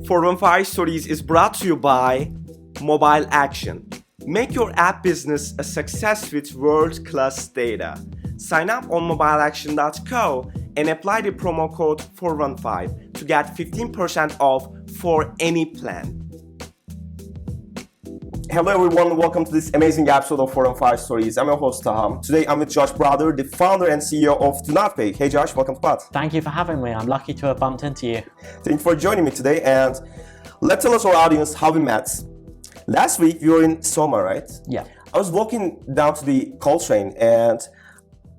415 Stories is brought to you by Mobile Action. Make your app business a success with world-class data. Sign up on mobileaction.co and apply the promo code 415 to get 15% off for any plan. Hello everyone, welcome to this amazing episode of 415 Stories. I'm your host Taham. Today I'm with Josh Browder, the founder and CEO of DoNotPay. Hey Josh, welcome to Pod. Thank you for having me. I'm lucky to have bumped into you. Thank you for joining me today, and let's tell us our audience how we met. Last week we were in Soma, right? Yeah. I was walking down to the coal train, and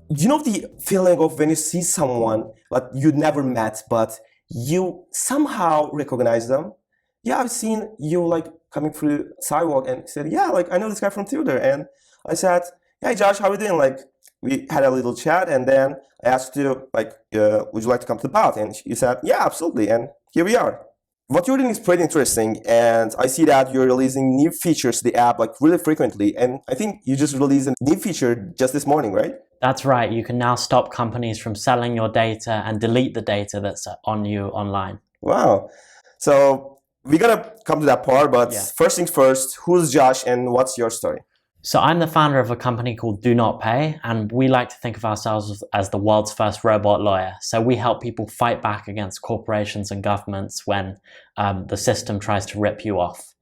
you know the feeling of when you see someone like you'd never met, but you somehow recognize them? Yeah, I've seen you like coming through the sidewalk, and said, yeah, like I know this guy from Twitter. And I said, hey Josh, how are you doing? Like we had a little chat, and then I asked you like, would you like to come to the pod? And you said, yeah, absolutely. And here we are. What you're doing is pretty interesting, and I see that you're releasing new features to the app like really frequently. And I think you just released a new feature just this morning, right? That's right. You can now stop companies from selling your data and delete the data that's on you online. Wow. So we're gonna come to that part, but Yeah. First things first, who's Josh and what's your story? So I'm the founder of a company called DoNotPay, and we like to think of ourselves as the world's first robot lawyer. So we help people fight back against corporations and governments when the system tries to rip you off.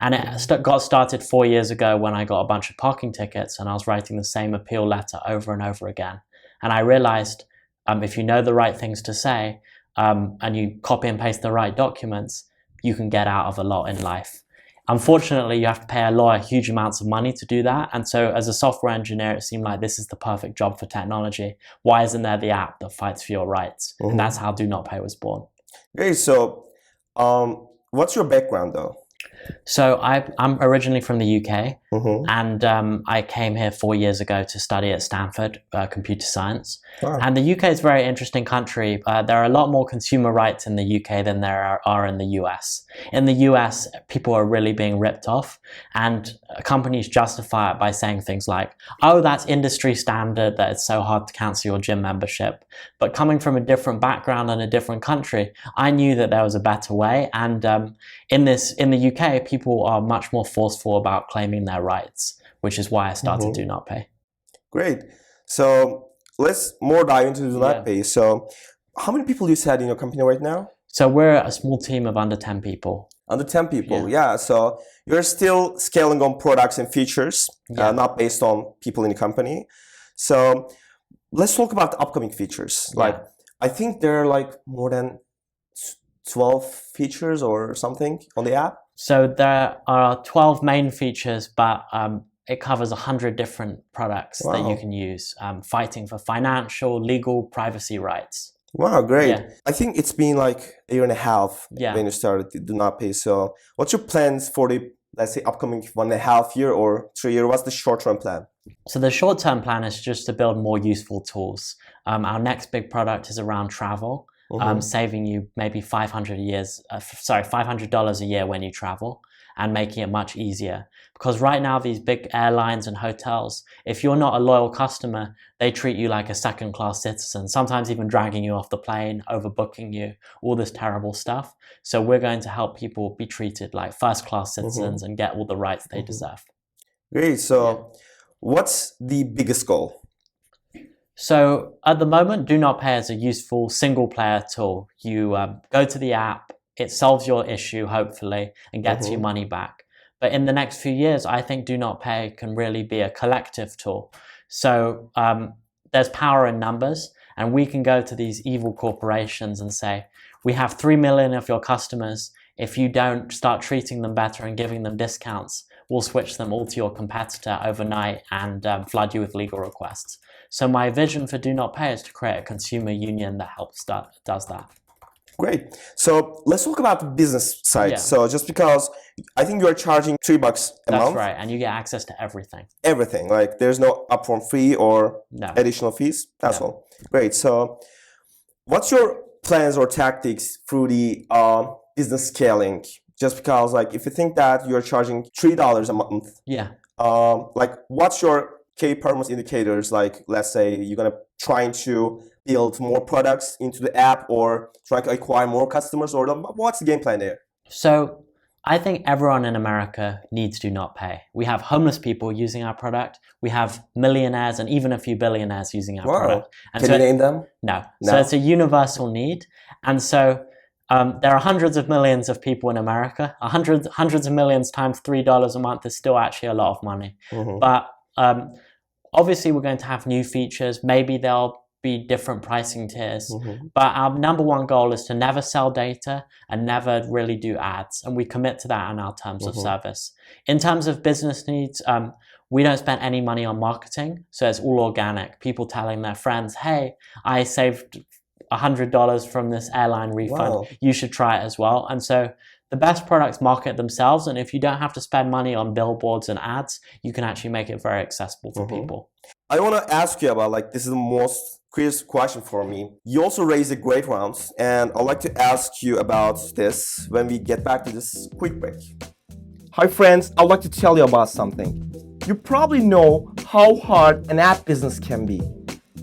And it got started 4 years ago when I got a bunch of parking tickets, and I was writing the same appeal letter over and over again. And I realized if you know the right things to say and you copy and paste the right documents, you can get out of a lot in life. Unfortunately, you have to pay a lawyer huge amounts of money to do that. And so as a software engineer, it seemed like this is the perfect job for technology. Why isn't there the app that fights for your rights? And that's how DoNotPay was born. Okay, so what's your background though? So I'm originally from the UK, and I came here 4 years ago to study at Stanford, computer science. Wow. And the UK is a very interesting country. There are a lot more consumer rights in the UK than there are in the US. In the US, people are really being ripped off, and companies justify it by saying things like, oh, that's industry standard, that it's so hard to cancel your gym membership. But coming from a different background and a different country, I knew that there was a better way. And in the UK, people are much more forceful about claiming their rights, which is why I started DoNotPay. Great. So let's more dive into DoNotPay. Yeah. So how many people you said in your company right now? So we're a small team of under 10 people. Under 10 people, yeah. So you're still scaling on products and features, not based on people in the company. So let's talk about the upcoming features. Like I think there are like more than 12 features or something on the app. So there are 12 main features, but it covers 100 different products that you can use, fighting for financial, legal, privacy rights. Wow, great. Yeah. I think it's been like a year and a half when you started DoNotPay. So what's your plans for the, let's say, upcoming 1.5 year or 3 year? What's the short-term plan? So the short-term plan is just to build more useful tools. Our next big product is around travel. Saving you maybe $500 a year when you travel, and making it much easier. Because right now, these big airlines and hotels, if you're not a loyal customer, they treat you like a second-class citizen, sometimes even dragging you off the plane, overbooking you, all this terrible stuff. So we're going to help people be treated like first-class citizens and get all the rights they deserve. Great. So what's the biggest goal? So at the moment, DoNotPay is a useful single-player tool. You go to the app, it solves your issue, hopefully, and gets you money back. But in the next few years, I think DoNotPay can really be a collective tool. So there's power in numbers, and we can go to these evil corporations and say, we have 3 million of your customers. If you don't start treating them better and giving them discounts, we'll switch them all to your competitor overnight and flood you with legal requests. So my vision for DoNotPay is to create a consumer union that does that. Great. So let's talk about the business side. Yeah. So just because I think you are charging $3 a month. That's right, and you get access to everything. Everything. Like there's no upfront fee or additional fees. That's all. Great. So what's your plans or tactics through the business scaling? Just because like if you think that you're charging $3 a month, like what's your key performance indicators? Like let's say you're gonna trying to build more products into the app or try to acquire more customers, or what's the game plan there? So I think everyone in America needs Do Not Pay. We have homeless people using our product. We have millionaires and even a few billionaires using our product. And Can you name them? No. No. So it's a universal need. And so there are hundreds of millions of people in America. Hundreds of millions times $3 a month is still actually a lot of money. But obviously we're going to have new features. Maybe there'll be different pricing tiers. But our number one goal is to never sell data and never really do ads. And we commit to that in our terms of service. In terms of business needs, we don't spend any money on marketing. So it's all organic. People telling their friends, hey, I saved $100 from this airline refund. Wow. You should try it as well. And so the best products market themselves. And if you don't have to spend money on billboards and ads, you can actually make it very accessible for people. I want to ask you about, like, this is the most curious question for me. You also raised a great round, and I'd like to ask you about this when we get back to this quick break. Hi friends, I'd like to tell you about something. You probably know how hard an app business can be.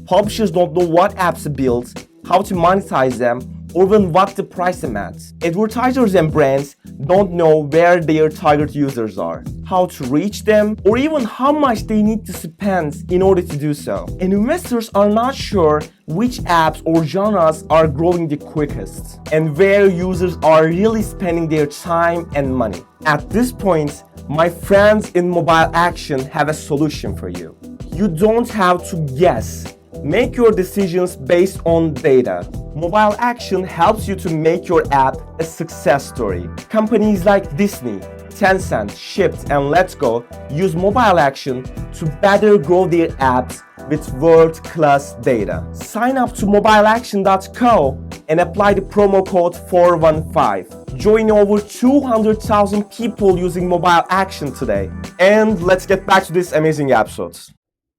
Publishers don't know what apps to build, how to monetize them, or even what to price them at. Advertisers and brands don't know where their target users are, how to reach them, or even how much they need to spend in order to do so. And investors are not sure which apps or genres are growing the quickest, and where users are really spending their time and money. At this point, my friends in Mobile Action have a solution for you. You don't have to guess. Make your decisions based on data. Mobile Action helps you to make your app a success story. Companies like Disney, Tencent, Shipt, and Let's Go use Mobile Action to better grow their apps with world-class data. Sign up to mobileaction.co and apply the promo code 415. Join over 200,000 people using Mobile Action today. And let's get back to this amazing episode.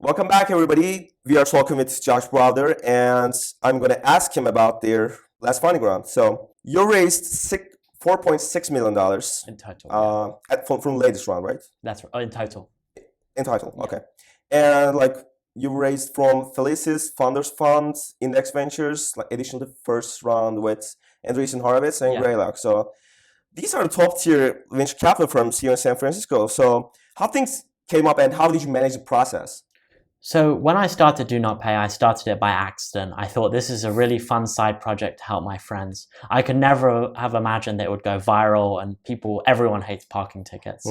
Welcome back, everybody. We are talking with Josh Browder, and I'm going to ask him about their last funding round. So you raised $4.6 million in total, from latest round, right? That's right. In total. In total, okay. And like you raised from Felicis, Founders Fund, Index Ventures, like addition to the first round with Andreessen Horowitz and Greylock. So these are the top tier venture capital firms here in San Francisco. So how things came up and how did you manage the process? So when I started Do Not Pay, I started it by accident. I thought this is a really fun side project to help my friends. I could never have imagined that it would go viral and everyone hates parking tickets.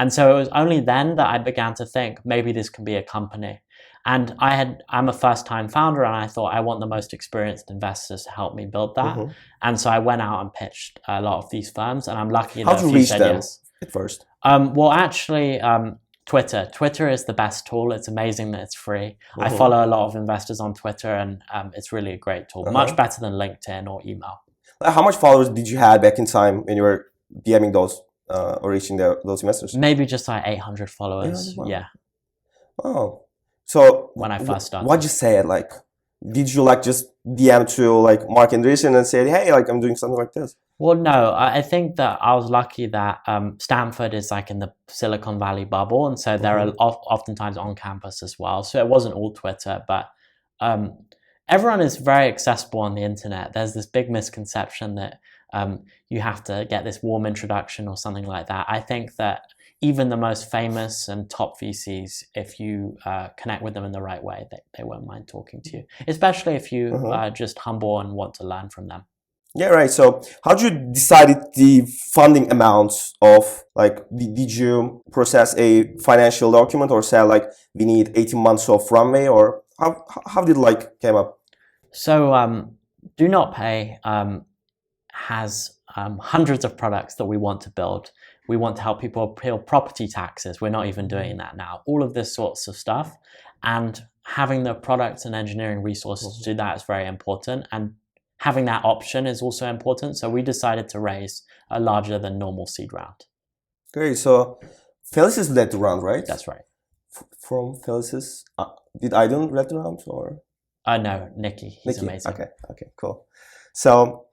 And so it was only then that I began to think maybe this can be a company. And I'm a first-time founder, and I thought I want the most experienced investors to help me build that. And so I went out and pitched a lot of these firms, and I'm lucky that a few said yes. At first? Well, actually, Twitter. Twitter is the best tool. It's amazing that it's free. I follow a lot of investors on Twitter, and it's really a great tool. Much better than LinkedIn or email. How much followers did you have back in time when you were DMing those or reaching those investors? Maybe just like 800 followers. Yeah. Oh. So when I first started. What'd you say? Like, did you like just DM to like Mark Andreessen and say, hey, like I'm doing something like this? Well, no, I think that I was lucky that Stanford is like in the Silicon Valley bubble. And so they're oftentimes on campus as well. So it wasn't all Twitter, but everyone is very accessible on the internet. There's this big misconception that you have to get this warm introduction or something like that. I think that even the most famous and top VCs, if you connect with them in the right way, they won't mind talking to you, especially if you are just humble and want to learn from them. Yeah, right. So how did you decide the funding amounts of, like, did you process a financial document or say like we need 18 months of runway, or how did like came up? So Do Not Pay has hundreds of products that we want to build. We want to help people appeal property taxes. We're not even doing that now. All of this sorts of stuff, and having the product and engineering resources to do that is very important. And having that option is also important. So we decided to raise a larger than normal seed round. Great. So Felicis led the round, right? That's right. From Felicis, did Aydın lead the round or? No, Nicky. He's amazing. Okay, cool. So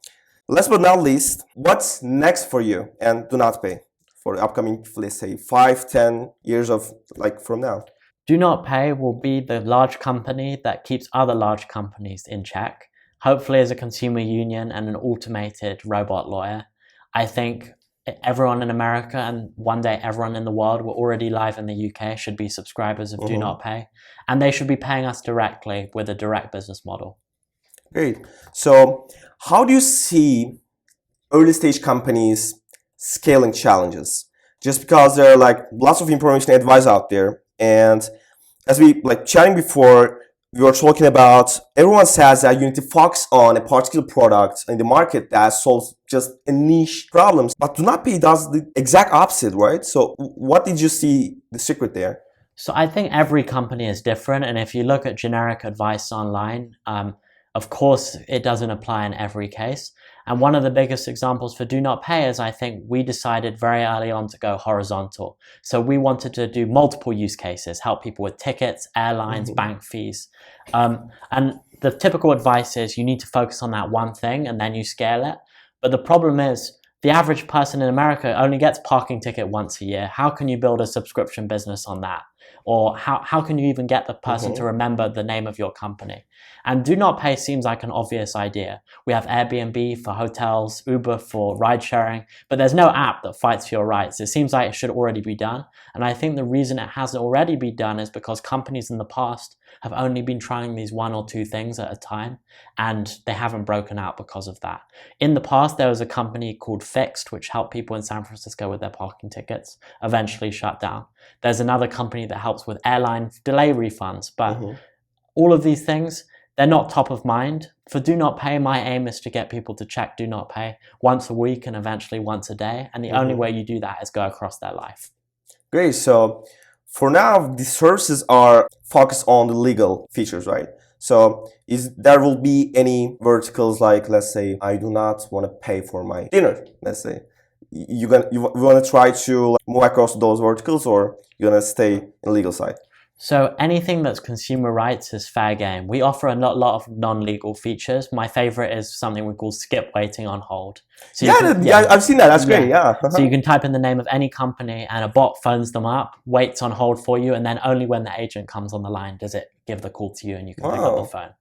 last but not least, what's next for you and Do Not Pay for the upcoming, let's say 5-10 years of like from now? Do Not Pay will be the large company that keeps other large companies in check. Hopefully as a consumer union and an automated robot lawyer. I think everyone in America and one day everyone in the world, we're already live in the UK, should be subscribers of DoNotPay, and they should be paying us directly with a direct business model. Great. So how do you see early stage companies scaling challenges? Just because there are like lots of information and advice out there, and as we like chatting before, we were talking about everyone says that you need to focus on a particular product in the market that solves just a niche problems. But DoNotPay does the exact opposite, right? So what did you see the secret there? So I think every company is different, and if you look at generic advice online, of course it doesn't apply in every case. And one of the biggest examples for DoNotPay is I think we decided very early on to go horizontal. So we wanted to do multiple use cases, help people with tickets, airlines, bank fees. And the typical advice is you need to focus on that one thing and then you scale it. But the problem is the average person in America only gets parking ticket once a year. How can you build a subscription business on that? Or how can you even get the person to remember the name of your company? And DoNotPay seems like an obvious idea. We have Airbnb for hotels, Uber for ride sharing, but there's no app that fights for your rights. It seems like it should already be done. And I think the reason it hasn't already been done is because companies in the past have only been trying these one or two things at a time, and they haven't broken out because of that. In the past, there was a company called Fixed, which helped people in San Francisco with their parking tickets, eventually shut down. There's another company that helps with airline delay refunds, but all of these things, they're not top of mind. For DoNotPay, my aim is to get people to check DoNotPay once a week and eventually once a day, and the only way you do that is go across their life. Great. So for now, the services are focused on the legal features, right? So there will be any verticals like, let's say, I do not want to pay for my dinner, let's say. You want to try to move across those verticals, or you're going to stay in the legal side? So anything that's consumer rights is fair game. We offer a lot of non-legal features. My favorite is something we call skip waiting on hold. So I've seen that. That's great. Yeah. So you can type in the name of any company and a bot phones them up, waits on hold for you, and then only when the agent comes on the line does it give the call to you and you can pick up the phone.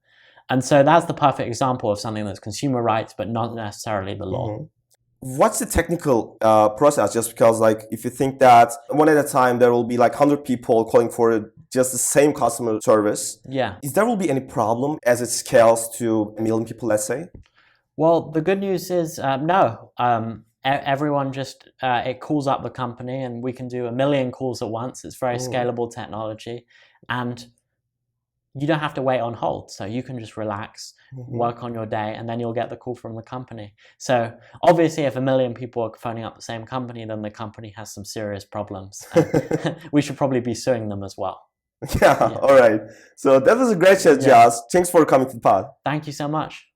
And so that's the perfect example of something that's consumer rights, but not necessarily the law. What's the technical process? Just because, like, if you think that one at a time there will be like 100 people calling for just the same customer service, is there will be any problem as it scales to 1 million people, let's say? Well, the good news is no. Everyone just it calls up the company, and we can do 1 million calls at once. It's very scalable technology, and you don't have to wait on hold. So you can just relax, work on your day, and then you'll get the call from the company. So obviously, if 1 million people are phoning up the same company, then the company has some serious problems. We should probably be suing them as well. Yeah. All right. So that was a great chat, Jas. Thanks for coming to the pod. Thank you so much.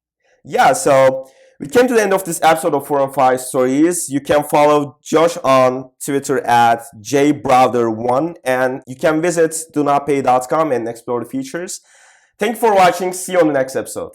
Yeah, so we came to the end of this episode of 415 Stories. You can follow Josh on Twitter at jbrowder1, and you can visit donotpay.com and explore the features. Thank you for watching. See you on the next episode.